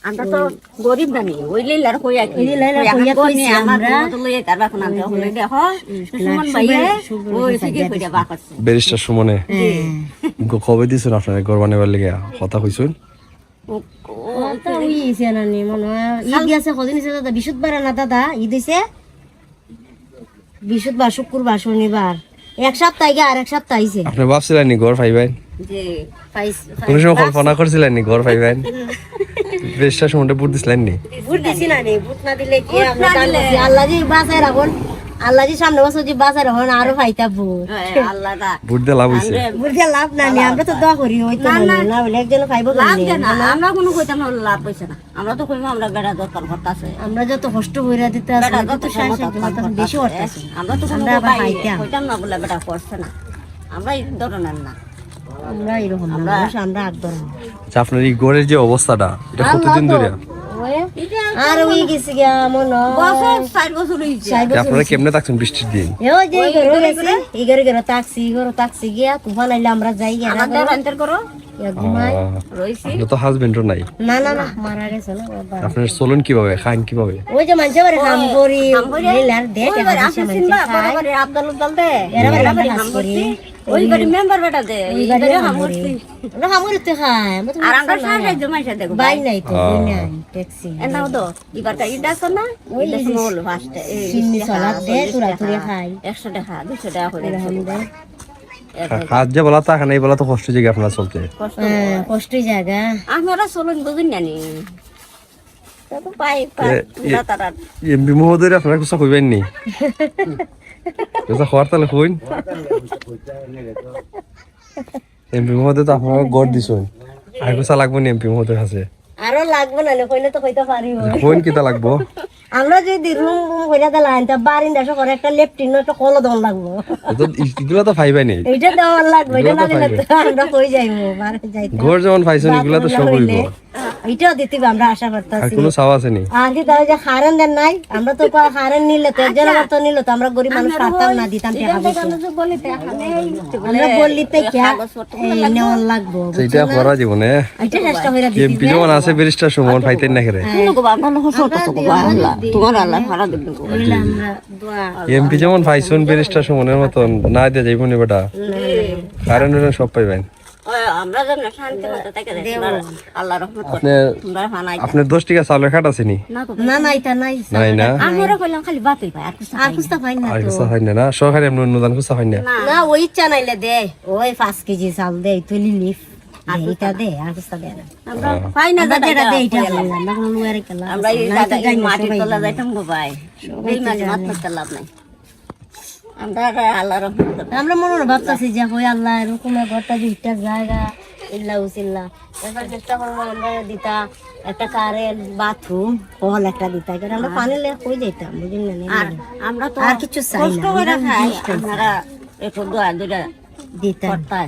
আমরা তো গরিব জানি ওই লেলার কইয়া কি আমরা তো লইয়া তার বাখন আনতে হলে দেখো সুমন ভাইয়া ওই থেকে কইয়া বাপ আছে ব্যারিস্টার সুমনে কবে দিছেন আপনারা ঘর বানাবার লাগি কথা কইছেন ওটা হইছে না নি মনে হয় ঈদ গেছে কদিন হইছে দাদা বৃহস্পতিবার না দাদা ঈদ হইছে বৃহস্পতিবার শুক্রবার শনিবার এক সপ্তাহ আগে আর এক সপ্তাহ হইছে আপনি ভাবছিলেন নি ঘর পাইবেন যে পাইস কোন সময় কল্পনা করছিলেন নি ঘর পাইবেন ব্যারিস্টার সুমনে বুট দিছিলেন নি বুট দিছি না নি বুট না দিলে কি আমরা কান্দি আল্লাহ জি বাঁচায় রাখুন আল্লাহ জি সামনে বছর জি বাঁচায় রাখুন আরো পাইতা বুট আল্লাহ দা বুট দিয়ে লাভ হইছে বুট দিয়ে লাভ না নি আমরা তো দোয়া করি ওই তো না বলে একজন পাইবো লাভ না আমরা কোনো কইতাম না লাভ হইছে না আমরা তো কইমু আমরা বেড়া দরকার করতে আছে আমরা যত কষ্ট কইরা দিতে আছে তত সাহায্য করতে বেশি করতে আছে আমরা তো কোনো কইতাম না বলে বেড়া করছে না আমরা এই ধরনের না আমরা এরকম মানুষ আমরা একদম আচ্ছা আপনার এই ঘরের যে অবস্থাটা এটা কতদিন ধরে আর ওই গেছে গিয়া মন বছর 4 বছর হইছে আপনারা কেমনে থাকছেন বৃষ্টির দিন ওই যে ঘরে গেছে এই ঘরে তাক্সি গিয়া তুফান আইলে আমরা যাই গিয়া আমাদের অন্তর করো ঘুমাই রইছি আপনার তো হাজবেন্ডও নাই না মারা গেছে না বাবা আপনার চলুন কিভাবে খান কিভাবে ওই যে মানুষ বারে হাম করি মেলার দেখ আপনি চিনবা বরাবর আব্দুল দলতে এরা বারে হাম করি ওই বাড়ি মেম্বার বেটা দে ওই বারে হাম করি আমরা হাম করতে খাই আর আমরা সারা জমাইছে দেখো বাই নাই তো ওই নাই ট্যাক্সি এনাও তো এবারটা ইডা আছে না ইডা সমল ফার্স্ট চিনি সালাদ দে তুরা খাই 100 টাকা 200 টাকা করে হাত যে বলা তা খান এই বলা তো কষ্ট জায়গা আপনার চলতে কষ্ট জায়গা আমরা চলুন বুঝুন জানি তো পাই তারা এমপি মহোদয় আপনারা কিছু কইবেন নি খাওয়ার তাহলে কইন এমপি মহোদয় তো আপনার গড় দিছেন আর কিছু লাগবো নি এমপি মহোদয়ের কাছে আরো লাগবে না কইলে তো কইতে পারি কইন কিতা লাগবো আমরা যদি রুম কইরা দিলাম তা বারিন্দা করে একটা লেফটিন একটা কলো দন লাগবো তো এগুলা তো পাইবাই নি এইটা দেওয়ার লাগবে এটা না দিলে তো আমরা কই যাইবো বারে যাইতে ঘর যেমন পাইছেন এগুলা তো সব হইব এইটাও দিতে আমরা আশা আর করতেছি কোনো চাও আছে নি আর কি তাহলে যে হারান দেন নাই আমরা তো হারান নিলে তো একজন আবার তো নিল তো আমরা গরিব মানুষ পারতাম না দিতাম টাকা পয়সা আমরা বললি তো কি নেওয়ার লাগবো সেইটা করা জীবনে এইটা চেষ্টা কইরা দিতে এমপি যেমন আছে ব্যারিস্টার সুমন পাইতেন না করে তোমার আল্লাহ ভাড়া দেব আমরা দোয়া এমপি যেমন পাইছেন ব্যারিস্টার সুমনের মতন না দিয়ে যাইব নি বেটা কারণ সব পাইবেন আমরা যেন শান্তি মতো থেকে আল্লাহ রহমত করে তোমরা হানাই আপনার 10 টাকা চালের কাট আছে নি না এটা নাই নাই না আমরা কইলাম খালি বাতই পাই আর কুস্তা পাই না আর কিছু হয় না সরকারি এমন অনুদান কিছু হয় না না ওই ইচ্ছা নাইলে দে ওই 5 কেজি চাল দে তুলি লিফ এইটা দে আর কুস্তা দে না আমরা পাই না দাদা যেটা দে এইটা আমরা কোনো লুয়ারে কেলা আমরা এই দাদা এই মাটির তলা যাইতাম গো ভাই এই মাঝে মাত করতে লাভ নাই আমরা আল্লাহ রহমত করে আমরা মনে ভাবতাছি যে কই আল্লাহ এরকম ঘরটা দুইটা জায়গা ইল্লা উসিল্লা এবার চেষ্টা করবো আমরা দিতা একটা কারেন্ট বাথরুম কল একটা দিতা কারণ আমরা পানি লে কই যাইতাম বুঝিন না আর আমরা তো আর কিছু চাই কষ্ট না করে খাই আপনারা একটু দোয়া দুটা দিতা করতে